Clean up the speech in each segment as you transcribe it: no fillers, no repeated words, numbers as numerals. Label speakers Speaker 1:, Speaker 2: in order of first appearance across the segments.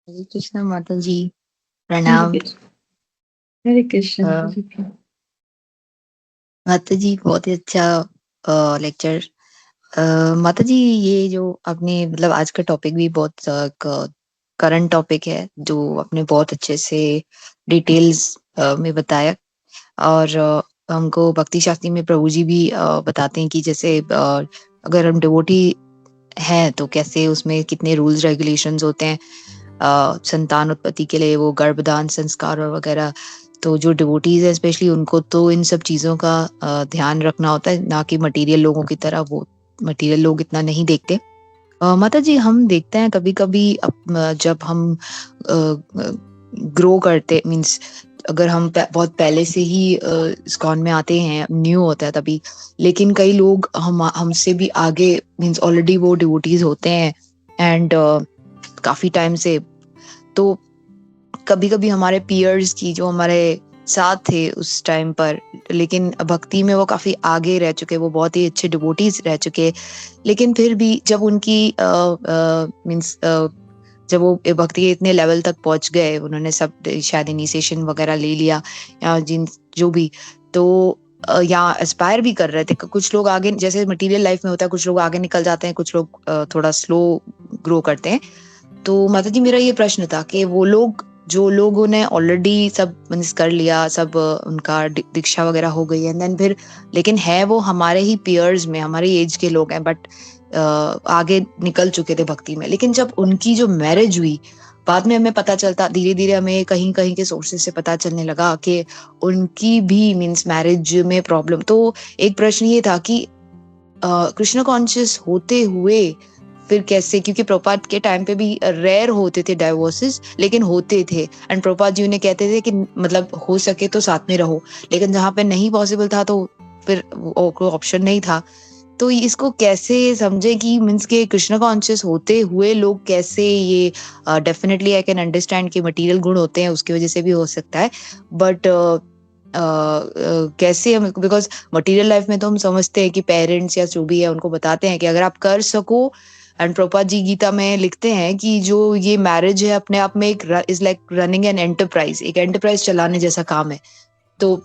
Speaker 1: हरे कृष्णा माता जी,
Speaker 2: हरे
Speaker 1: प्रणाम।
Speaker 2: कृष्ण। हरे कृष्ण
Speaker 1: अ,
Speaker 2: जी की।
Speaker 1: माता जी बहुत ही अच्छा लेक्चर। माता जी, ये जो आपने मतलब आज का टॉपिक भी बहुत करंट टॉपिक है, जो आपने बहुत अच्छे से डिटेल्स में बताया। और हमको भक्ति शास्त्री में प्रभु जी भी बताते हैं कि जैसे अगर हम डिवोटी हैं तो कैसे उसमें कितने रूल्स रेगुलेशंस होते हैं संतान उत्पत्ति के लिए, वो गर्भदान संस्कार और वगैरह। तो जो डिवोटीज है स्पेशली, उनको तो इन सब चीजों का ध्यान रखना होता है, ना कि मटेरियल लोगों की तरह। वो मटेरियल लोग इतना नहीं देखते। माता जी, हम देखते हैं कभी कभी जब हम ग्रो करते मीन्स, अगर हम बहुत पहले से ही इस्कॉन में आते हैं, न्यू होता है तभी। लेकिन कई लोग हमसे भी आगे मीन्स ऑलरेडी वो डिवोटीज होते हैं एंड काफी टाइम से। तो कभी कभी हमारे पीयर्स की जो हमारे साथ थे उस टाइम पर, लेकिन भक्ति में वो काफी आगे रह चुके, वो बहुत ही अच्छे डिवोटीज रह चुके। लेकिन फिर भी जब उनकी मीन्स जब वो भक्ति के इतने लेवल तक पहुंच गए, उन्होंने सब शायद इनिशिएशन वगैरह ले लिया या जिन जो भी, तो या एस्पायर भी कर रहे थे। कुछ लोग आगे, जैसे मटेरियल लाइफ में होता है, कुछ लोग आगे निकल जाते हैं, कुछ लोग थोड़ा स्लो ग्रो करते हैं। तो माता जी, मेरा ये प्रश्न था कि वो लोग, जो लोगों ने ऑलरेडी सब मीन्स कर लिया, सब उनका दीक्षा वगैरह हो गई है, देन फिर लेकिन है वो हमारे ही पीयर्स में, हमारे एज के लोग हैं, बट आगे निकल चुके थे भक्ति में। लेकिन जब उनकी जो मैरिज हुई, बाद में हमें पता चलता, धीरे धीरे हमें कहीं कहीं के सोर्सेज से पता चलने लगा कि उनकी भी मीन्स मैरिज में प्रॉब्लम। तो एक प्रश्न ये था कि कृष्ण कॉन्शियस होते हुए फिर कैसे, क्योंकि प्रभुपाद के टाइम पे भी रेयर होते थे डाइवोर्सेस, लेकिन होते थे। एंड प्रभुपाद जी उन्हें कहते थे कि मतलब हो सके तो साथ में रहो, लेकिन जहाँ पे नहीं पॉसिबल था तो फिर कोई ऑप्शन नहीं था। तो इसको कैसे समझे कि मीन्स के कृष्ण कॉन्शियस होते हुए लोग कैसे ये, डेफिनेटली आई कैन अंडरस्टैंड कि मटेरियल गुण होते हैं, उसकी वजह से भी हो सकता है, बट कैसे हम, बिकॉज मटेरियल लाइफ में तो हम समझते हैं कि पेरेंट्स या जो भी है उनको बताते हैं कि अगर आप कर सको। एंड प्रभुपाद जी गीता में लिखते हैं कि जो ये मैरिज है अपने आप में एक is like running an enterprise, एक एंटरप्राइज चलाने जैसा काम है। तो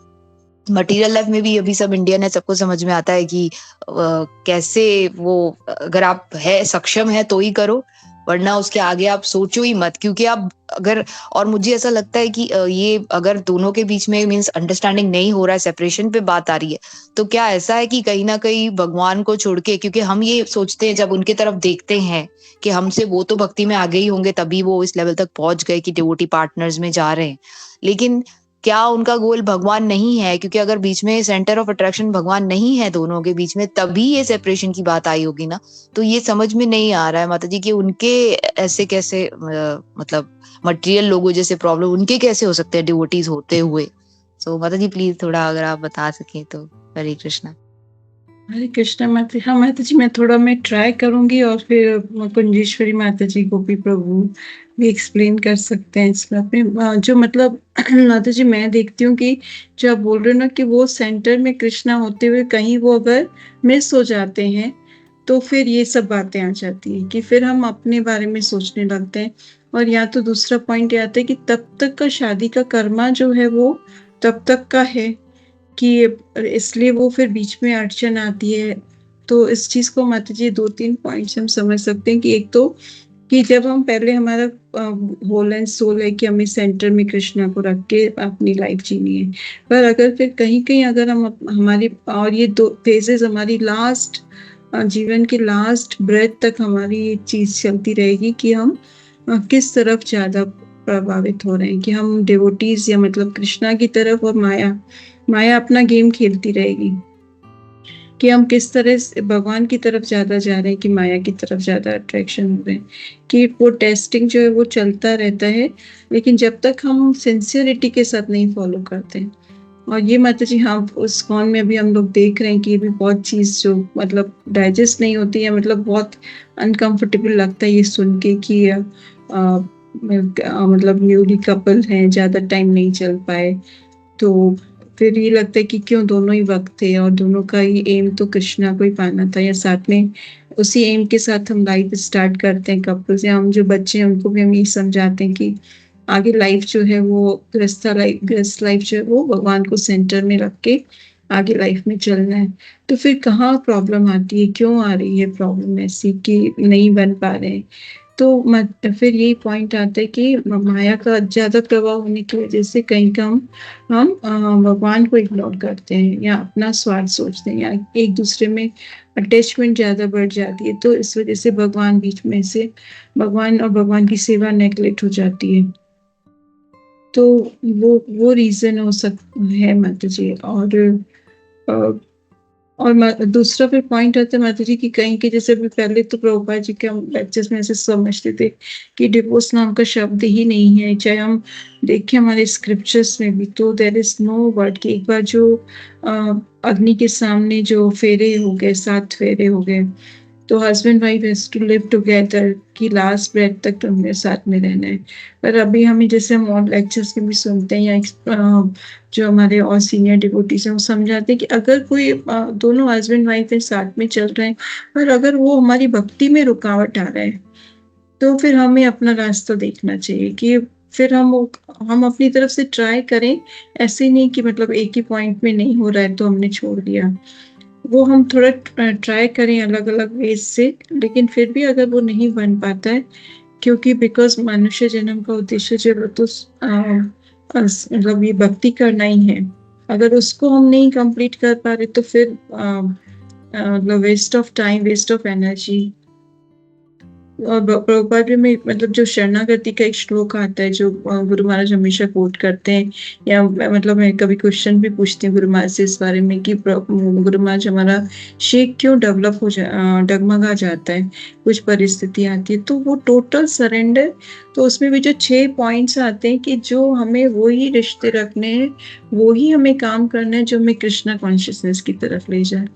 Speaker 1: मटेरियल लाइफ में भी अभी सब इंडियन है, सबको समझ में आता है कि कैसे वो, अगर आप है सक्षम है तो ही करो, वरना उसके आगे आप सोचो ही मत, क्योंकि आप अगर, और मुझे ऐसा लगता है कि ये अगर दोनों के बीच में मीन्स अंडरस्टैंडिंग नहीं हो रहा है, सेपरेशन पे बात आ रही है, तो क्या ऐसा है कि कहीं ना कहीं भगवान को छोड़ के, क्योंकि हम ये सोचते हैं जब उनके तरफ देखते हैं कि हमसे वो तो भक्ति में आगे ही होंगे, तभी वो इस लेवल तक पहुंच गए कि डिवोटी पार्टनर्स में जा रहे हैं। लेकिन क्या उनका गोल भगवान नहीं है? क्योंकि अगर बीच में सेंटर ऑफ अट्रैक्शन भगवान नहीं है दोनों के बीच में, तभी ये सेपरेशन की बात आई होगी ना। तो ये समझ में नहीं आ रहा है माता जी कि उनके ऐसे कैसे मतलब मटेरियल लोगों जैसे प्रॉब्लम उनके कैसे हो सकते हैं डिवोटीज होते हुए। सो माता जी प्लीज थोड़ा अगर आप बता सकें तो। हरे कृष्णा।
Speaker 2: हरे कृष्ण माता। हाँ माता जी, मैं ट्राई करूंगी और फिर कुंजेश्वरी माता जी को भी प्रभु भी एक्सप्लेन कर सकते हैं इसमें अपने जो मतलब माता जी मैं देखती हूँ कि जो आप बोल रहे हो ना कि वो सेंटर में कृष्णा होते हुए कहीं वो अगर मिस हो जाते हैं तो फिर ये सब बातें आ जाती हैं कि फिर हम अपने बारे में सोचने लगते हैं। और या तो दूसरा पॉइंट ये आता है कि तब तक का शादी का कर्मा जो है वो तब तक का है कि इसलिए वो फिर बीच में अड़चन आती है। तो इस चीज को माता जी 2-3 पॉइंट्स हम समझ सकते हैं कि एक तो कि जब हम पहले हमारा होल एंड सोल है कि हमें सेंटर में कृष्णा को रख के अपनी लाइफ जीनी है, पर अगर फिर कहीं कहीं अगर हम हमारी और ये 2 फेजेस हमारी लास्ट जीवन के लास्ट ब्रेथ तक हमारी ये चीज चलती रहेगी कि हम किस तरफ ज्यादा प्रभावित हो रहे हैं, कि हम डिवोटीज या मतलब कृष्णा की तरफ, और माया अपना गेम खेलती रहेगी कि हम किस तरह से भगवान की तरफ ज्यादा जा रहे हैं कि माया की तरफ ज्यादा अट्रैक्शन हो रहे हैं। कि वो टेस्टिंग जो है वो चलता रहता है, लेकिन जब तक हम सिंसियरिटी के साथ नहीं फॉलो करते हैं। और ये माता जी, हाँ उस कौन में भी हम लोग देख रहे हैं कि ये भी बहुत चीज जो मतलब डाइजेस्ट नहीं होती है, मतलब बहुत अनकंफर्टेबल लगता है ये सुन के कि मतलब न्यूली कपल हैं, ज्यादा टाइम नहीं चल पाए, तो फिर ये लगता है कि क्यों दोनों ही वक़्त थे और दोनों का ही एम तो कृष्णा को ही पाना था, या साथ में उसी एम के साथ हम लाइफ़ स्टार्ट करते हैं कपल्स, या हम जो बच्चे हैं उनको भी हम यही समझाते हैं कि आगे लाइफ़ जो है वो गृहस्थ लाइफ़ जो है वो भगवान को सेंटर में रख के आगे लाइफ़ में चलना है। तो फिर कहाँ प्रॉब्लम आती है, क्यों आ रही है प्रॉब्लम ऐसी कि नहीं बन पा रहे हैं? तो फिर यही पॉइंट आता है कि माया का ज़्यादा प्रभाव होने की वजह से कहीं का हम भगवान को इग्नोर करते हैं या अपना स्वार्थ सोचते हैं, या एक दूसरे में अटैचमेंट ज़्यादा बढ़ जाती है, तो इस वजह से भगवान बीच में से भगवान और भगवान की सेवा नेग्लेक्ट हो जाती है। तो वो रीज़न हो है माता जी। और अ, और दूसरा फिर पॉइंट आता है माता जी कि कहीं के जैसे अभी पहले तो प्रभुपाद जी के हम लेक्चर्स में ऐसे समझते थे कि डिवोर्स नाम का शब्द ही नहीं है, चाहे हम देखें हमारे स्क्रिप्चर्स में भी, तो देयर इज नो वर्ड कि एक बार जो अग्नि के सामने जो फेरे हो गए, 7 फेरे हो गए, तो husband wife has to live together कि लास्ट ब्रेथ तक तुमने साथ में रहना है। पर अभी हमें जैसे हम और लेक्चर्स में भी सुनते हैं, या जो हमारे और सीनियर डिवोटीज हैं वो समझाते हैं कि अगर कोई दोनों हस्बैंड वाइफ है साथ में चल रहे हैं, पर अगर वो हमारी भक्ति में रुकावट आ रहा है, तो फिर हमें अपना रास्ता देखना चाहिए कि फिर हम अपनी तरफ से ट्राई करें। ऐसे नहीं कि मतलब एक ही पॉइंट में नहीं हो रहा है तो हमने छोड़ दिया। वो हम थोड़ा ट्राई करें अलग-अलग वेज़ से, लेकिन फिर भी अगर वो नहीं बन पाता है, क्योंकि बिकॉज़ मनुष्य जन्म का उद्देश्य जो है तो मतलब ये भक्ति करना ही है। अगर उसको हम नहीं कंप्लीट कर पा रहे तो फिर मतलब waste of time, waste of energy. और प्रभुपाद में मतलब जो शरणागति का एक श्लोक आता है जो गुरु महाराज हमेशा कोट करते हैं, या मतलब मैं कभी क्वेश्चन भी पूछती हूँ गुरु महाराज से इस बारे में कि गुरु महाराज हमारा शेख क्यों डेवलप डगमगा जाता है, कुछ परिस्थिति आती है, तो वो टोटल सरेंडर। तो उसमें भी जो 6 पॉइंट्स आते हैं कि जो हमें वो ही रिश्ते रखने हैं, वो ही हमें काम करना है जो हमें कृष्णा कॉन्शियसनेस की तरफ ले जाए,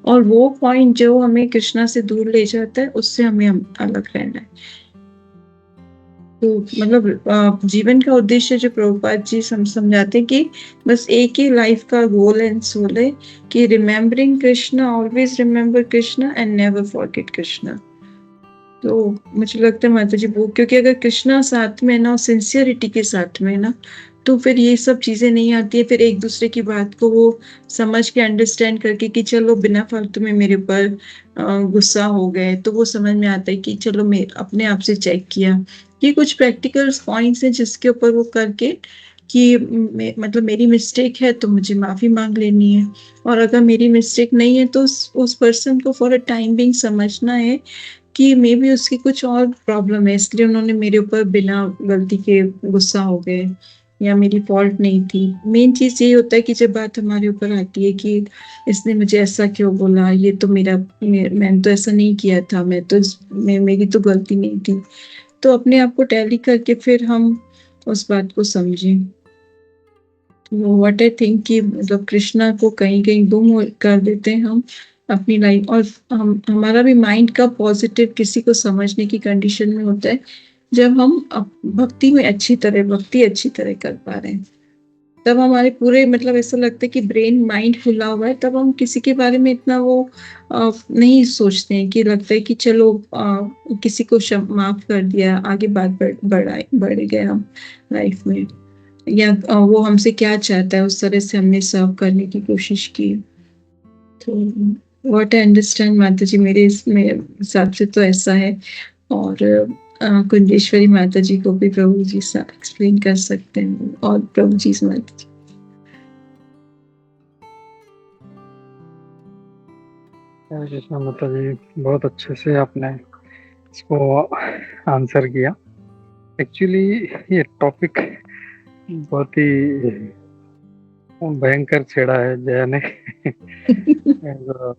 Speaker 2: और वो पॉइंट जो हमें कृष्णा से दूर ले जाता है उससे हमें अलग रहना है। तो मतलब जीवन का उद्देश्य जो प्रभुपाद जी समझाते हैं कि बस एक ही लाइफ का गोल एंड सोल है कि remembering Krishna, always remember Krishna and never forget Krishna. तो मुझे लगता है माता जी वो, क्योंकि अगर कृष्णा साथ में ना, सिंसियरिटी के साथ में ना, तो फिर ये सब चीजें नहीं आती है। फिर एक दूसरे की बात को वो समझ के अंडरस्टैंड करके कि चलो बिना फालतू में मेरे ऊपर गुस्सा हो गए, तो वो समझ में आता है कि चलो मैं अपने आप से चेक किया। ये कुछ प्रैक्टिकल पॉइंट्स हैं जिसके ऊपर वो करके कि मतलब मेरी मिस्टेक है तो मुझे माफी मांग लेनी है, और अगर मेरी मिस्टेक नहीं है तो उस पर्सन को फॉर अ टाइम बिंग समझना है कि मे बी उसकी कुछ और प्रॉब्लम है, इसलिए उन्होंने मेरे ऊपर बिना गलती के गुस्सा हो गए, या मेरी फॉल्ट नहीं थी। मेन चीज़ ये होता है कि जब बात हमारे ऊपर आती है कि इसने मुझे ऐसा क्यों बोला, ये तो मैंने तो ऐसा नहीं किया था, मेरी तो गलती नहीं थी। तो अपने आप को टैली करके फिर हम उस बात को समझें। तो व्हाट आई थिंक कि मतलब कृष्णा को कहीं-कहीं गुम कर देते हैं हम अपनी लाइफ, और हमारा भी माइंड का पॉजिटिव किसी को समझने की कंडीशन में होता है जब हम भक्ति अच्छी तरह कर पा रहे हैं। तब हमारे पूरे मतलब ऐसा लगता है कि ब्रेन माइंड खुला हुआ है, तब हम किसी के बारे में इतना वो नहीं सोचते हैं, कि लगता है कि चलो किसी को माफ कर दिया, आगे बात बढ़ गए हम लाइफ में, या वो हमसे क्या चाहता है उस तरह से हमने सर्व करने की कोशिश की। तो व्हाट आई अंडरस्टैंड माता जी, मेरे इसमें हिसाब से तो ऐसा है। और कुंजेश्वरी माता जी को भी प्रभु जी एक्सप्लेन कर सकते हैं, और प्रभु जी माता जी।
Speaker 3: हरे कृष्णा माता जी, बहुत अच्छे से आपने इसको आंसर किया। एक्चुअली ये टॉपिक बहुत ही भयंकर छेड़ा है जया ने। तो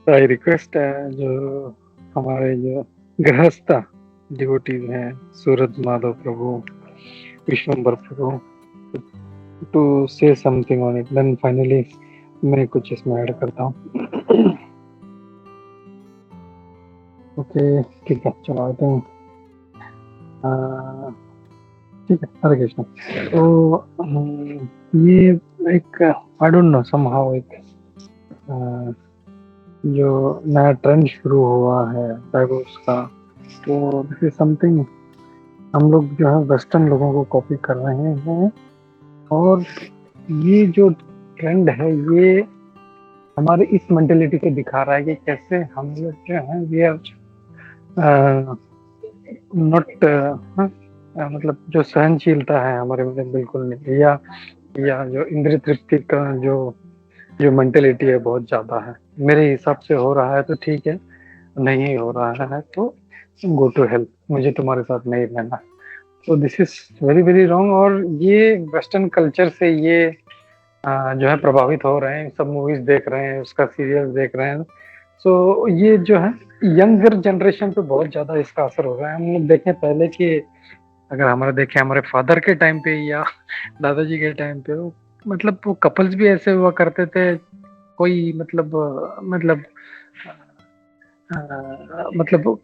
Speaker 3: आई रिक्वेस्ट है जो हमारे जो गृहस्थ डिवोटीज हैं, Suraj Madhav Prabhu, Vishwambhar Prabhu, to say something on it, then finally मैं कुछ इसमें ऐड करता हूँ। ओके, ठीक है, चलो आते हैं। ठीक है, हरे कृष्णा। तो ये एक आई डोंट नो समहाउ एक जो नया ट्रेंड शुरू हुआ है डाइवोर्स का, तो दिस इज समथिंग हम लोग जो है वेस्टर्न लोगों को कॉपी कर रहे हैं। और ये जो ट्रेंड है ये हमारे इस मेंटेलिटी को दिखा रहा है कि कैसे हम लोग जो है वी आर नॉट मतलब जो सहनशीलता है हमारे में बिल्कुल नहीं, या जो इंद्रिय तृप्ति का जो मेंटेलिटी है बहुत ज्यादा है। मेरे हिसाब से हो रहा है तो ठीक है, नहीं हो रहा है तो गो टू हेल्प, मुझे तुम्हारे साथ नहीं रहना। तो this is very very wrong. और ये वेस्टर्न कल्चर से ये जो है प्रभावित हो रहे हैं, सब मूवीज देख रहे हैं, उसका सीरियल देख रहे हैं। सो ये जो है यंगर जनरेशन पे बहुत ज्यादा इसका असर हो रहा है। हम लोग देखें पहले कि अगर हमारे फादर के टाइम पे या दादाजी के टाइम पे मतलब वो कपल्स भी ऐसे हुआ करते थे, कोई मतलब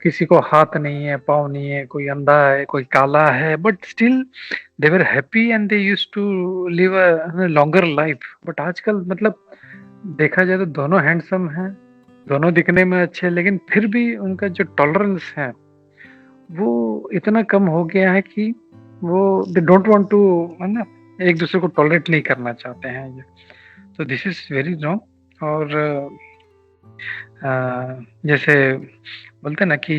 Speaker 3: किसी को हाथ नहीं है, पाँव नहीं है, कोई अंधा है, कोई काला है, but still they were happy and they used to live a longer life. But आजकल मतलब देखा जाए तो दोनों हैंडसम हैं, दोनों दिखने में अच्छे हैं, लेकिन फिर भी उनका जो टॉलरेंस है वो इतना कम हो गया है कि वो दे डोंट वांट टू, है ना, एक दूसरे को टॉलरेट नहीं करना चाहते हैं ये। तो दिस इज वेरी रॉन्ग। और जैसे बोलते हैं ना कि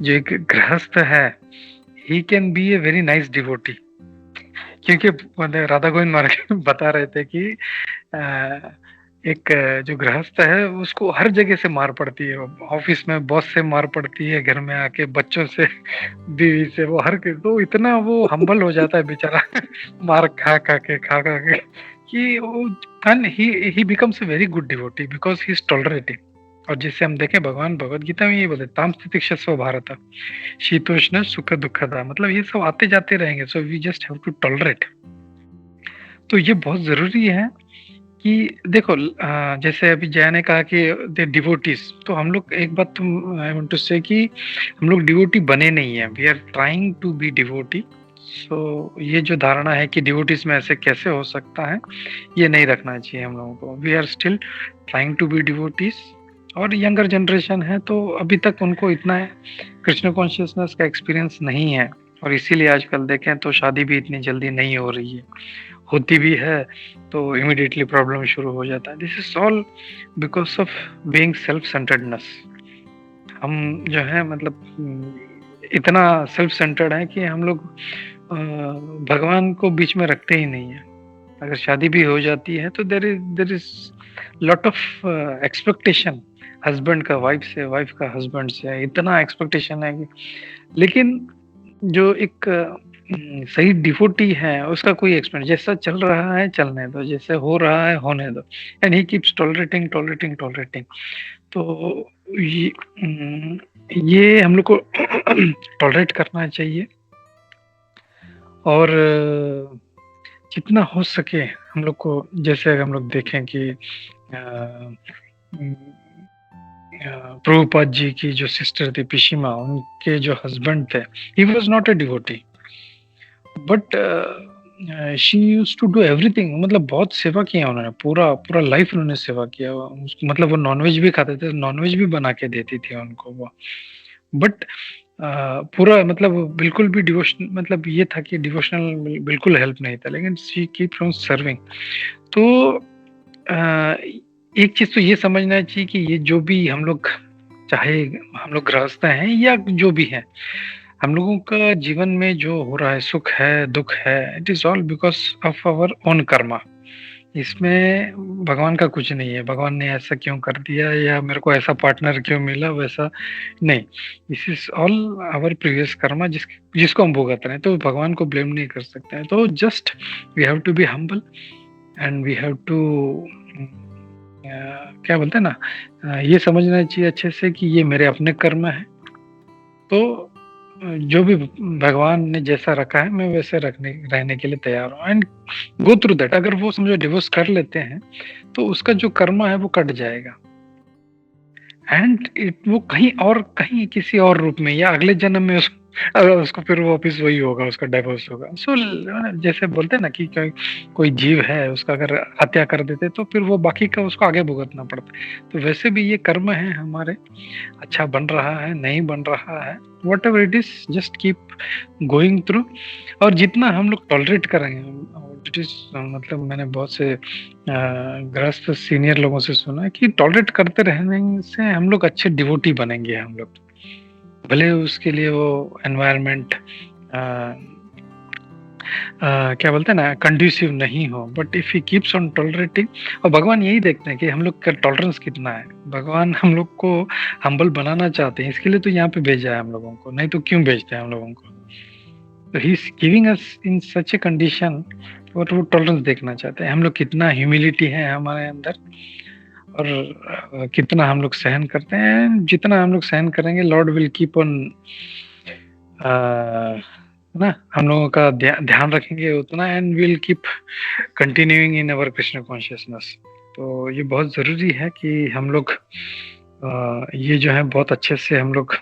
Speaker 3: जो एक गृहस्थ है he can be a very nice devotee, क्योंकि राधा गोविंद महाराज बता रहे थे कि एक जो गृहस्थ है उसको हर जगह से मार पड़ती है, ऑफिस में बॉस से मार पड़ती है, घर में आके बच्चों से, बीवी से, वो हर तो इतना वो हम्बल हो जाता है बेचारा मार खा खा के कि वो and he becomes a very good devotee because he is tolerating. और जिससे हम देखें भगवान भगवत गीता में ये बोलते ताम स्थितिक्षस्व भारत शीतोष्ण सुख दुखदा, मतलब ये सब आते जाते रहेंगे, so we just have to tolerate. तो ये बहुत जरूरी है कि देखो जैसे अभी जया ने कहा कि दे डिवोटीज, तो हम लोग एक बात तो आई वांट टू से कि हम लोग डिवोटी बने नहीं है, we are trying to be devotee. So ये जो धारणा है कि डिवोटीज में ऐसे कैसे हो सकता है, ये नहीं रखना चाहिए हम लोगों को। We are still trying to be devotees. और यंगर जनरेशन है तो अभी तक उनको इतना कृष्ण कॉन्शियसनेस का एक्सपीरियंस नहीं है, और इसीलिए आजकल देखें तो शादी भी इतनी जल्दी नहीं हो रही है, होती भी है तो इमीडिएटली प्रॉब्लम शुरू हो जाता है। This is all because of being self centredness. हम जो है मतलब इतना सेल्फ सेंटर्ड है कि हम लोग भगवान को बीच में रखते ही नहीं है। अगर शादी भी हो जाती है तो there is lot of expectation, husband का वाइफ से, वाइफ का हस्बैंड से, इतना एक्सपेक्टेशन है कि, लेकिन जो एक सही डिवोटी है उसका कोई एक्सपेक्ट, जैसा चल रहा है चलने दो, जैसे हो रहा है होने दो, एंड ही कीप्स टॉलरेटिंग। तो ये हम लोग को टॉलरेट करना चाहिए। और जितना हो सके हम लोग को, जैसे अगर हम लोग देखें कि प्रभुपाद जी की जो सिस्टर थी पिशिमा, उनके जो हस्बैंड थे, he was not a devotee, but she used to do everything, मतलब बहुत सेवा किया उन्होंने, पूरा लाइफ उन्होंने सेवा किया। मतलब वो नॉनवेज भी खाते थे, नॉनवेज भी बना के देती थी उनको वो, बट पूरा मतलब बिल्कुल भी डिवोशन, मतलब ये था कि डिवोशनल बिल्कुल हेल्प नहीं था, लेकिन शी कीप ऑन सर्विंग। तो एक चीज तो ये समझना चाहिए कि ये जो भी हम लोग, चाहे हम लोग गृहस्थ हैं या जो भी हैं, हम लोगों का जीवन में जो हो रहा है, सुख है दुख है, it is all because of our own karma. इसमें भगवान का कुछ नहीं है, भगवान ने ऐसा क्यों कर दिया या मेरे को ऐसा पार्टनर क्यों मिला, वैसा नहीं। This is all our previous karma जिसको हम भुगत रहे हैं, तो भगवान को ब्लेम नहीं कर सकते हैं। तो just we have to be humble and we have to क्या बोलते हैं ना, ये समझना चाहिए अच्छे से कि ये मेरे अपने कर्म है, तो जो भी भगवान ने जैसा रखा है मैं वैसे रहने के लिए तैयार हूँ, एंड गो थ्रू दैट। अगर वो समझो डिवोर्स कर लेते हैं तो उसका जो कर्म है वो कट जाएगा, एंड वो कहीं किसी और रूप में या अगले जन्म में अगर उसको फिर वापिस वही होगा, उसका डाइवोर्स होगा। सो जैसे बोलते हैं ना कि कोई जीव है, उसका अगर हत्या कर देते तो फिर वो बाकी का उसको आगे भुगतना पड़ता है। तो वैसे भी ये कर्म है हमारे, अच्छा बन रहा है, नहीं बन रहा है, what ever it is, just keep going through. और जितना हम लोग टॉलरेट करेंगे, इट इज मतलब मैंने बहुत से गृहस्थ सीनियर लोगों से सुना है कि टॉलरेट करते रहने से हम लोग अच्छे डिवोटी बनेंगे। हम लोग भले उसके लिए वो एनवायरनमेंट क्या बोलते हैं ना, कंड्यूसिव नहीं हो, but if he keeps on tolerating. और भगवान यही देखते हैं कि हम लोग का टॉलरेंस कितना है। भगवान हम लोग को हम्बल बनाना चाहते हैं, इसके लिए तो यहाँ पे भेजा है हम लोगों को, नहीं तो क्यों भेजते हैं हम लोगों को। तो he is giving us in such a condition, और वो टॉलरेंस देखना चाहते हैं हम लोग, कितना ह्यूमिलिटी है हमारे अंदर, और कितना हम लोग सहन करते हैं। जितना हम लोग सहन करेंगे, लॉर्ड विल कीप ऑन ना, हम लोगों का ध्यान रखेंगे उतना, and will keep continuing in our Krishna consciousness. तो ये बहुत जरूरी है कि हम लोग ये जो है बहुत अच्छे से हम लोग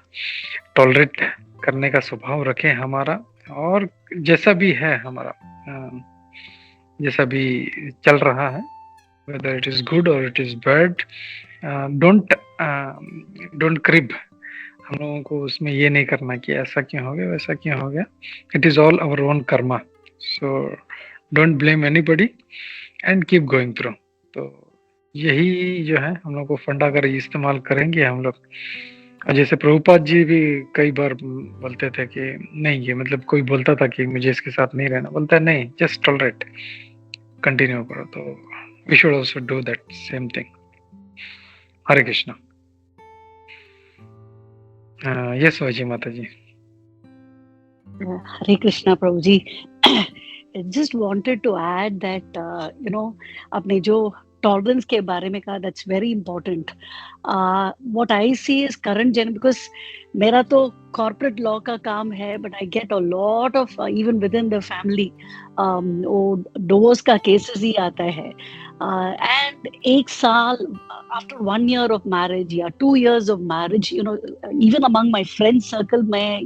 Speaker 3: टॉलरेट करने का स्वभाव रखें हमारा। और जैसा भी है हमारा, जैसा भी चल रहा है, whether it is good or it is bad, don't crib। हम लोगों को उसमें ये नहीं करना कि ऐसा क्यों हो गया, वैसा क्यों हो गया। It is all our own karma, so don't blame anybody and keep going through. तो यही जो है हम लोग को फंडा कर इस्तेमाल करेंगे हम लोग। और जैसे प्रभुपाद जी भी कई बार बोलते थे कि नहीं, ये मतलब कोई बोलता था कि मुझे इसके साथ नहीं रहना, बोलता है नहीं, जस्ट टॉलरेट, कंटिन्यू करो। तो we should also do that same thing. Hare Krishna. Yes वाजी माता ji.
Speaker 4: Hare Krishna, Prabhuji. I just wanted to add that, आपने जो tolerance के बारे में कहा, that's very important. What I see is current gen, because मेरा तो corporate law का काम है, but I get a lot of even within the family वो divorce का cases ही आता है. And एक साल after 1 year of marriage या 2 years of marriage, even among my friend circle में,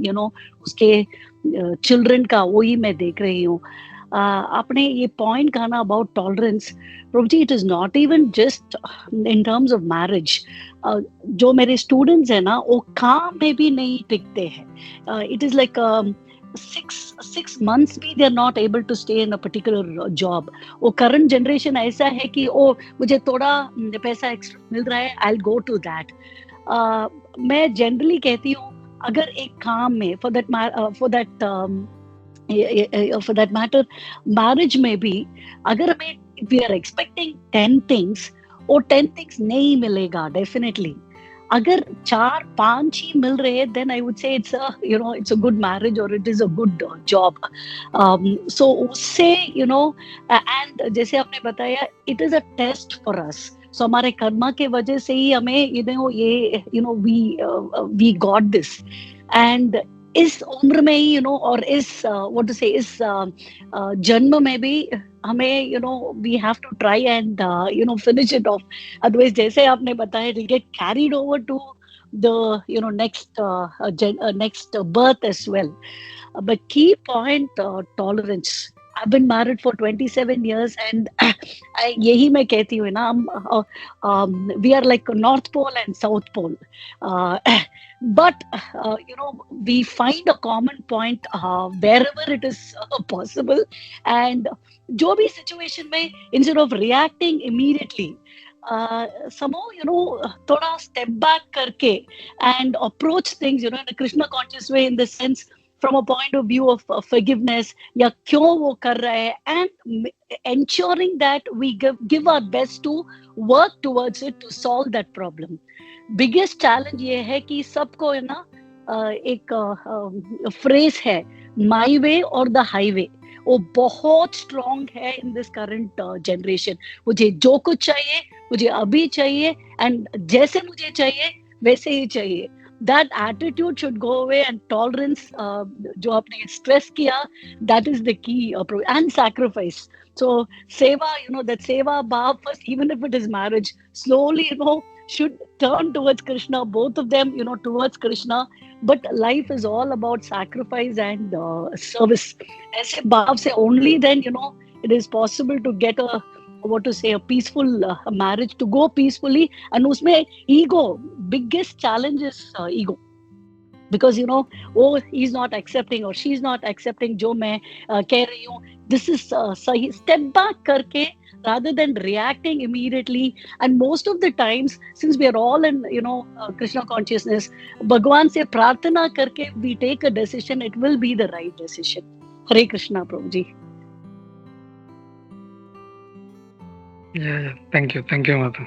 Speaker 4: उसके चिल्ड्रन का वही मैं देख रही हूँ. आपने ये पॉइंट कहा ना about tolerance, Prabhu ji, it is not even just in terms of marriage. जो मेरे स्टूडेंट्स हैं ना, वो काम में भी नहीं टिकते हैं. इट इज लाइक 6 months भी they are not able to stay in a particular job. वो करंट जनरेशन ऐसा है कि ओ मुझे थोड़ा पैसा एक्स्ट्रा मिल रहा है, I will go to that. मैं जनरली कहती हूँ, अगर एक काम में फॉर दैट मैटर मैरिज में भी अगर हमें वी आर एक्सपेक्टिंग 10 things, और 10 things नहीं मिलेगा डेफिनेटली. अगर 4-5 ही मिल रहे हैं, then I would say it's a good marriage or it is a good job. So उससे and जैसे आपने बताया, it is a test for us. So हमारे कर्मा के वजह से ही हमें we got this. And इस उम्र में ही और इस what to say, इस जन्म में भी हमें we have to try and finish it off. Otherwise, जैसे आपने बताया, it will get carried over to the next birth as well. But key point, tolerance. I've been married for 27 years and यही मैं कहती हूँ ना, we are like North Pole and South Pole. But we find a common point wherever it is possible, and जो भी situation में, instead of reacting immediately, somehow थोड़ा step back करके and approach things in a Krishna conscious way, in the sense from a point of view of forgiveness, या क्यों वो कर रहा है, and ensuring that we give our best to work towards it to solve that problem. Biggest challenge ये है कि सबको है ना, एक फ्रेज है, माई वे और द हाईवे, वो बहुत स्ट्रॉन्ग है इन दिस करंट जनरेशन. मुझे जो कुछ चाहिए, मुझे अभी चाहिए, एंड जैसे मुझे चाहिए वैसे ही चाहिए. that attitude should go away, and tolerance, जो आपने stress किया, that is the key approach, and sacrifice. So seva, that seva bhav first, even if it is marriage, slowly, should turn towards Krishna, both of them, towards Krishna. But life is all about sacrifice and service. ऐसे भाव से only then, it is possible to get a peaceful marriage, to go peacefully. And उसमें ego, biggest challenge is ego. Because he's not accepting or she's not accepting जो मैं कह रही हूँ. This is सही. Step back करके, rather than reacting immediately. And most of the times, since we are all in Krishna consciousness, भगवान से प्रार्थना करके we take a decision, it will be the right decision. Hare Krishna, Prabhuji.
Speaker 3: Yeah. Thank you, Mata.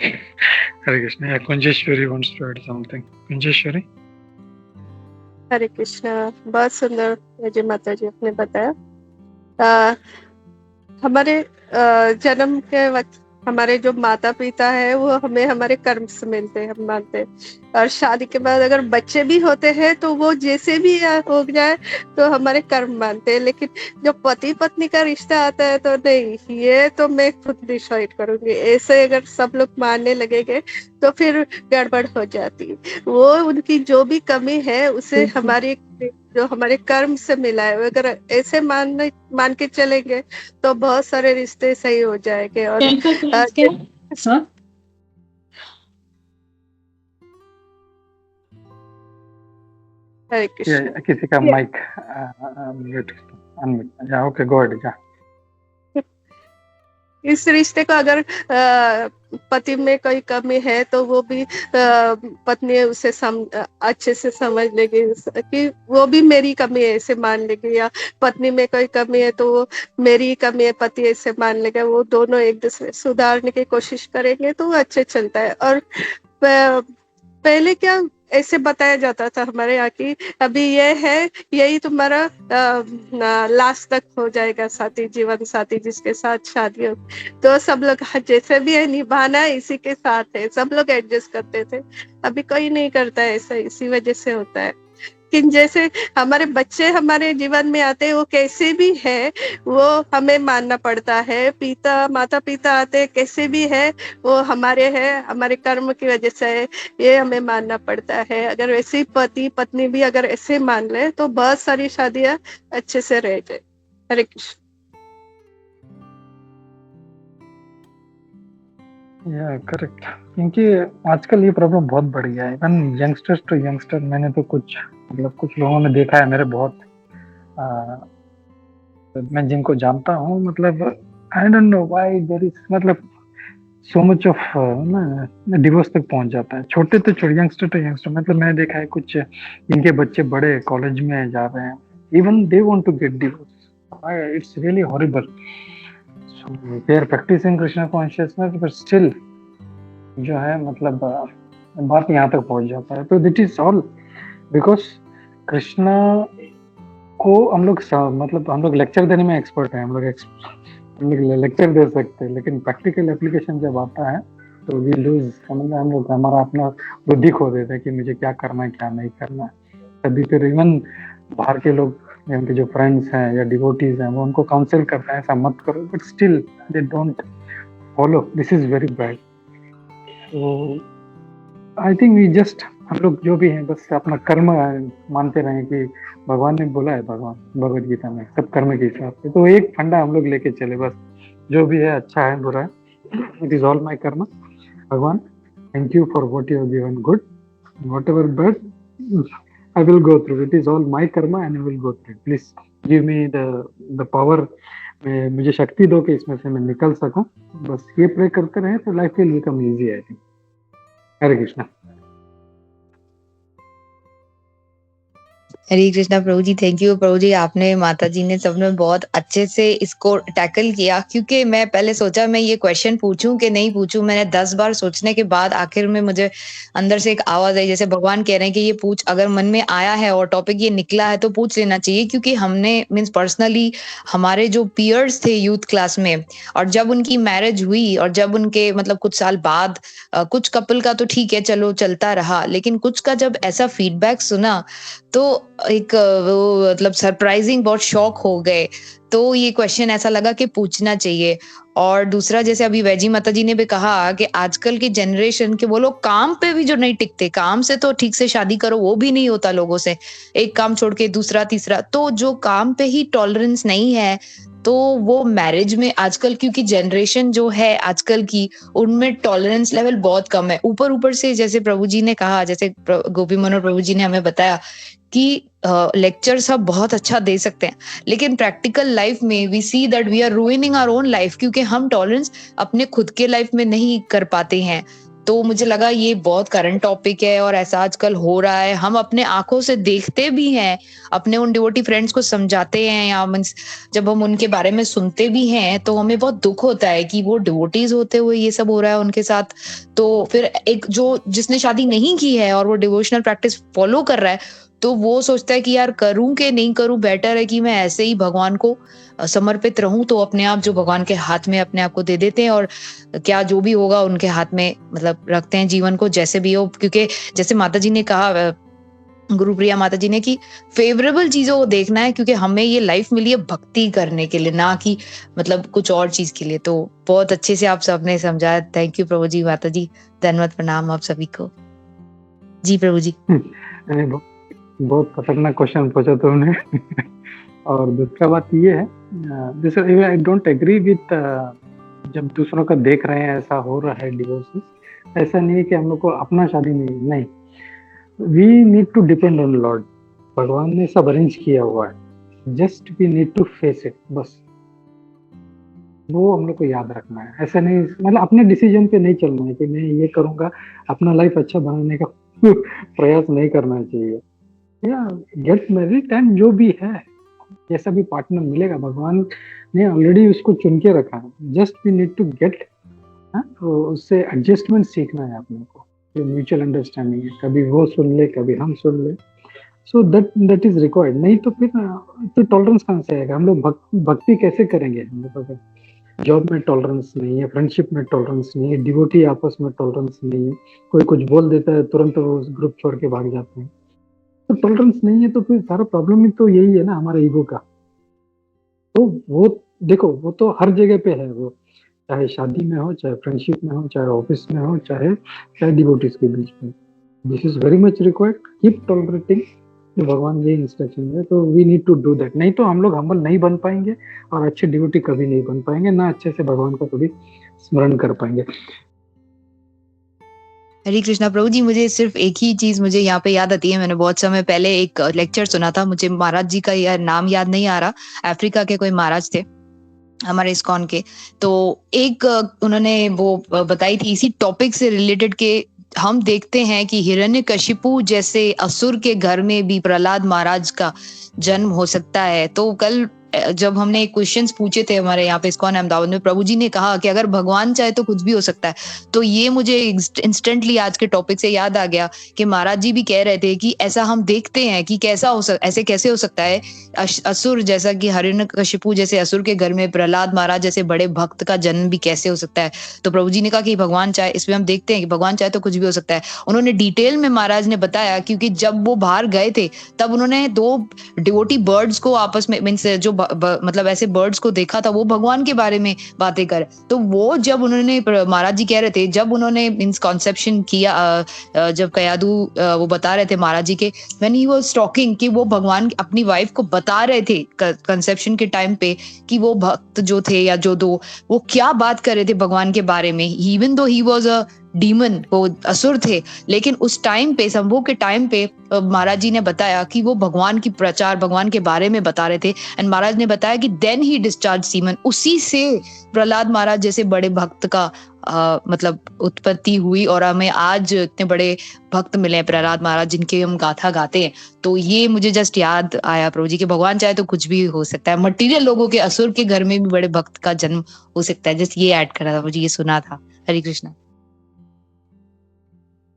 Speaker 3: Hare Krishna. Yeah, Kunjeshwari wants to add something. Kunjeshwari.
Speaker 5: हरे कृष्णा, बहुत सुंदर अजय माता जी आपने बताया। हमारे जन्म के वक्त हमारे जो माता पिता है वो हमें हमारे कर्म से मिलते हैं, हम मानते हैं। और शादी के बाद अगर बच्चे भी होते हैं तो वो जैसे भी हो जाए तो हमारे कर्म मानते हैं। लेकिन जो पति पत्नी का रिश्ता आता है तो नहीं, ये तो मैं खुद डिसाइड करूंगी, ऐसे अगर सब लोग मानने लगेंगे तो फिर गड़बड़ हो जाती है। वो उनकी जो भी कमी है उसे हमारी जो हमारे कर्म से मिला है, अगर ऐसे मान के चलेंगे तो बहुत सारे रिश्ते सही हो जाएंगे। और हरे कृष्ण।
Speaker 3: किसी का माइक म्यूट, अनम्यूट। या ओके, गो अहेड।
Speaker 5: इस रिश्ते को अगर पति में कोई कमी है तो वो भी पत्नी उसे अच्छे से समझ लेगी कि वो भी मेरी कमी है ऐसे मान लेगी, या पत्नी में कोई कमी है तो वो मेरी कमी है पति ऐसे मान लेगा। वो दोनों एक दूसरे सुधारने की कोशिश करेंगे तो वो अच्छे चलता है। और पहले क्या ऐसे बताया जाता था हमारे यहाँ की, अभी ये है, यही तुम्हारा लास्ट तक हो जाएगा साथी, जीवन साथी जिसके साथ शादी हो। तो सब लोग जैसे भी है निभाना इसी के साथ है, सब लोग एडजस्ट करते थे। अभी कोई नहीं करता है ऐसा, इसी वजह से होता है कि जैसे हमारे बच्चे हमारे जीवन में आते हैं, वो कैसे भी है वो हमें मानना पड़ता है। माता पिता आते कैसे भी है वो हमारे हैं, हमारे कर्म की वजह से है, ये हमें मानना पड़ता है। अगर वैसे पति पत्नी भी अगर ऐसे मान ले तो बहुत सारी शादियां अच्छे से रह जाए। हरे कृष्ण।
Speaker 3: या करेक्ट, क्योंकि आजकल ये प्रॉब्लम बहुत बढ़ गया है। इवन यंगस्टर्स टू यंगस्टर, मैंने तो कुछ लोगों में देखा है, मेरे बहुत मैं जिनको जानता हूँ, मतलब I don't know why there is so much of divorce तक पहुंच जाता है। छोटे तो यंगस्टर टू यंगस्टर, मैंने देखा है कुछ इनके बच्चे बड़े कॉलेज में जा रहे हैं, even they want to get divorce. It's really horrible. So they are practicing Krishna consciousness, but still जो है बात यहाँ तक पहुंच जाता है। तो that is all because Krishna को हम लोग लेक्चर देने में एक्सपर्ट है, हम लोग लेक्चर दे सकते हैं, लेकिन प्रैक्टिकल एप्लीकेशन जब आता है तो वी लूज, हम लोग हमारा अपना बुद्धि खो देते हैं कि मुझे क्या करना है क्या नहीं करना है। तभी फिर इवन बाहर के लोग, उनके जो फ्रेंड्स हैं या डिवोटीज हैं, वो उनको काउंसिल करते हैं ऐसा मत करो, but still they don't follow. This is very bad. तो आई थिंक वी जस्ट, हम लोग जो भी हैं बस अपना कर्म मानते रहें कि भगवान ने बोला है, भगवद गीता में सब कर्म के हिसाब से। तो एक फंडा हम लोग लेके चले, बस जो भी है अच्छा है बुरा है, इट इज ऑल माय कर्म। भगवान, thank you for what you have given good, whatever bad I will go through. It is all my karma and I will go through. Please give me the power. मुझे शक्ति दो कि इसमें से मैं निकल सकूं। बस ये प्रे करते रहे तो life will become easy, I think. Hare Krishna.
Speaker 1: Hare Krishna Prabhu ji, thank you Prabhu ji. आपने माता जी ने सबने बहुत अच्छे से इसको टैकल किया, क्योंकि मैं पहले सोचा मैं ये क्वेश्चन पूछूं कि नहीं पूछूं। मैंने 10 बार सोचने के बाद आखिर में मुझे अंदर से एक आवाज आई, जैसे भगवान कह रहे हैं कि ये पूछ, अगर मन में आया है और टॉपिक ये निकला है तो पूछ लेना चाहिए। क्योंकि हमने मीन्स पर्सनली हमारे जो पियर्स थे यूथ क्लास में, और जब उनकी मैरिज हुई और जब उनके मतलब कुछ साल बाद कुछ कपल का तो ठीक है चलो चलता रहा, लेकिन कुछ का जब ऐसा फीडबैक सुना तो एक वो मतलब सरप्राइजिंग बहुत शॉक हो गए। तो ये क्वेश्चन ऐसा लगा कि पूछना चाहिए। और दूसरा, जैसे अभी वैजी माता जी ने भी कहा कि आजकल की जनरेशन के वो लोग काम पे भी जो नहीं टिकते, काम से तो ठीक से शादी करो वो भी नहीं होता लोगों से, एक काम छोड़ के दूसरा तीसरा, तो जो काम पे ही टॉलरेंस नहीं है तो वो मैरिज में आजकल, क्योंकि जनरेशन जो है आजकल की उनमें टॉलरेंस लेवल बहुत कम है। ऊपर ऊपर से जैसे प्रभु जी ने कहा, जैसे गोपी मनोहर प्रभु जी ने हमें बताया कि लेक्चर सब बहुत अच्छा दे सकते हैं, लेकिन प्रैक्टिकल लाइफ में we see that we are ruining our own life, क्योंकि हम टॉलरेंस अपने खुद के लाइफ में नहीं कर पाते हैं। तो मुझे लगा ये बहुत करंट टॉपिक है और ऐसा आजकल हो रहा है, हम अपने आंखों से देखते भी हैं, अपने उन डिवोटी फ्रेंड्स को समझाते हैं, या मींस जब हम उनके बारे में सुनते भी हैं तो हमें बहुत दुख होता है कि वो डिवोटीज होते हुए ये सब हो रहा है उनके साथ। तो फिर एक जो जिसने शादी नहीं की है और वो डिवोशनल प्रैक्टिस फॉलो कर रहा है, तो वो सोचता है कि यार करूं कि नहीं करूं, बेटर है कि मैं ऐसे ही भगवान को समर्पित रहूं। तो अपने आप जो भगवान के हाथ में अपने आप को दे देते हैं, और क्या जो भी होगा उनके हाथ में मतलब रखते हैं जीवन को, जैसे भी हो। क्योंकि जैसे माता जी ने कहा, गुरुप्रिया माता जी ने, कि फेवरेबल चीजों को देखना है, क्योंकि हमें ये लाइफ मिली है भक्ति करने के लिए, ना कि मतलब कुछ और चीज के लिए। तो बहुत अच्छे से आप सबने समझाया, थैंक यू प्रभु जी, माता जी, धन्यवाद, प्रणाम आप सभी को। जी प्रभु जी।
Speaker 3: बहुत खतरनाक क्वेश्चन पूछा तुमने। और दूसरा बात ये है, दूसरा आई डोंट एग्री विथ, जब दूसरों का देख रहे हैं ऐसा हो रहा है डिवोर्स, ऐसा नहीं है कि हम लोग को अपना शादी नहीं, we need to depend on lord. भगवान ने सब अरेंज किया हुआ है, just we need to face it, बस वो हम लोग को याद रखना है। ऐसा नहीं, मतलब अपने डिसीजन पे नहीं चलना है कि मैं ये करूंगा, अपना लाइफ अच्छा बनाने का प्रयास नहीं करना चाहिए। या गेट मैरिड एंड जो भी है, जैसा भी पार्टनर मिलेगा भगवान ने ऑलरेडी उसको चुन के रखा है, just we need to get, तो उससे एडजस्टमेंट सीखना है अपने को, ये म्यूचुअल अंडरस्टैंडिंग है, कभी वो सुन ले कभी हम सुन ले, सो दैट इज रिक्वायर्ड। नहीं तो फिर तो टॉलरेंस कहाँ से आएगा, हम लोग भक्ति कैसे करेंगे। हम लोग अगर जॉब में टॉलरेंस नहीं है, फ्रेंडशिप में टॉलरेंस नहीं है, डिवोटी आपस में टॉलरेंस नहीं है, कोई कुछ बोल देता है तुरंत वो ग्रुप छोड़ के भाग जाते हैं, तो टॉलरेंस नहीं है, तो फिर सारा प्रॉब्लम ही तो यही है ना, हमारा ईगो का। तो वो देखो, वो तो हर जगह पे है, वो चाहे शादी में हो, चाहे फ्रेंडशिप में हो, चाहे ऑफिस में हो, चाहे डिवोटीज के बीच में, this is very much required, keep tolerating, भगवान ये इंस्ट्रक्शन है, तो we need to do that. नहीं तो हम लोग हम्बल नहीं बन पाएंगे और अच्छे डिवोटी कभी नहीं बन पाएंगे, ना अच्छे से भगवान का कभी स्मरण कर पाएंगे।
Speaker 1: हरे कृष्णा प्रभु जी, मुझे सिर्फ एक ही चीज मुझे यहाँ पे याद आती है। मैंने बहुत समय पहले एक लेक्चर सुना था, मुझे महाराज जी का यार नाम याद नहीं आ रहा, अफ्रीका के कोई महाराज थे हमारे इस्कॉन के। तो एक उन्होंने वो बताई थी इसी टॉपिक से रिलेटेड के हम देखते हैं कि हिरण्यकशिपु जैसे असुर के घर में भी प्रहलाद महाराज का जन्म हो सकता है। तो कल जब हमने क्वेश्चंस पूछे थे हमारे यहाँ पे इस्कॉन अहमदाबाद में, प्रभु जी ने कहा कि अगर भगवान चाहे तो कुछ भी हो सकता है। तो ये मुझे इंस्टेंटली आज के टॉपिक से याद आ गया कि महाराज जी भी कह रहे थे कि ऐसा हम देखते हैं कि ऐसे कैसे हो सकता है, असुर जैसा कि हिरण्यकशिपु जैसे असुर के घर में प्रहलाद महाराज जैसे बड़े भक्त का जन्म भी कैसे हो सकता है। तो प्रभु जी ने कहा कि भगवान चाहे, इसमें हम देखते हैं कि भगवान चाहे तो कुछ भी हो सकता है। उन्होंने डिटेल में महाराज ने बताया, क्योंकि जब वो बाहर गए थे तब उन्होंने 2 डिवोटी बर्ड्स को आपस में मीन्स जो मतलब ऐसे बर्ड्स को देखा था, वो भगवान के बारे में बातें कर। तो वो जब उन्होंने, महाराज जी कह रहे थे, जब उन्होंने मीन्स कॉन्सेप्शन किया, जब कयादू वो बता रहे थे महाराज जी के, व्हेन ही वाज टॉकिंग, कि वो भगवान अपनी वाइफ को बता रहे थे कंसेप्शन के टाइम पे कि वो भक्त जो थे या जो 2 वो क्या बात कर रहे थे भगवान के बारे में, even though he was a demon, वो असुर थे, लेकिन उस टाइम पे, संभोग के टाइम पे महाराज जी ने बताया कि वो भगवान की प्रचार, भगवान के बारे में बता रहे थे। एंड महाराज ने बताया कि देन ही डिस्चार्ज सीमन, उसी से प्रहलाद महाराज जैसे बड़े भक्त का मतलब उत्पत्ति हुई, और हमें आज इतने बड़े भक्त मिले हैं प्रहलाद महाराज जिनके हम गाथा गाते हैं। तो ये मुझे जस्ट याद आया प्रभु जी के भगवान चाहे तो कुछ भी हो सकता है, मटीरियल लोगों के, असुर के घर में भी बड़े भक्त का जन्म हो सकता है। जस्ट ये ऐड करा था, मुझे ये सुना था। हरे कृष्णा।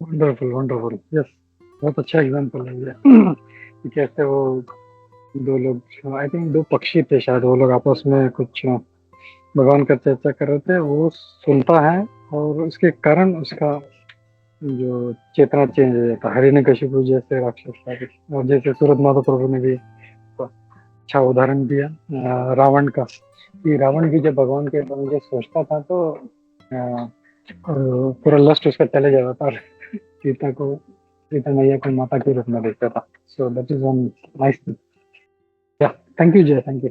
Speaker 3: वंडरफुल वंडरफुल, यस, बहुत अच्छा एग्जांपल है ये कि कैसे वो दो लोग, आई थिंक दो पक्षी थे शायद, वो लोग आपस में कुछ भगवान का चर्चा कर रहे थे, वो सुनता है और उसके कारण उसका जो चेतना चेंज हो जाता है। हिरण्यकशिपु जैसे राक्षस था, और जैसे सूरज माधव प्रभु ने भी अच्छा उदाहरण दिया रावण का, कि रावण भी जब भगवान के बारे में सोचता था तो पूरा लस्ट उसका चले जाता था, सीता मैया को माता के रूप में देखता था। So that is one nice thing. या थैंक यू जय, थैंक यू।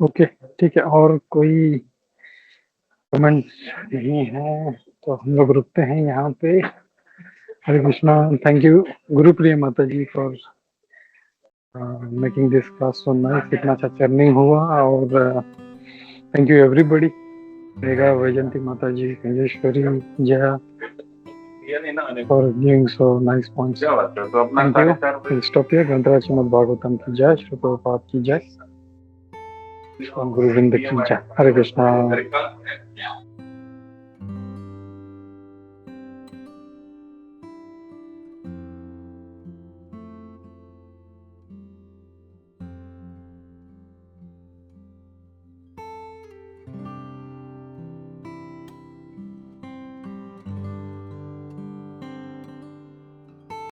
Speaker 3: ओके, ठीक है, और कोई कमेंट नहीं है तो हम लोग रुकते हैं यहाँ पे। हरे कृष्णा, थैंक यू गुरुप्रिय माता ji for making this class so nice, इतना अच्छा चर्निंग हुआ, और thank you everybody, Megha Vaijanti माता ji, Gangeshwari Jaya for giving so nice points. Thank you. We'll stop here. ग्रंथराज Shrimad Bhagavatam की जय, श्री प्रभुपाद की जय, गुरुविंद की जय। हरे कृष्णा।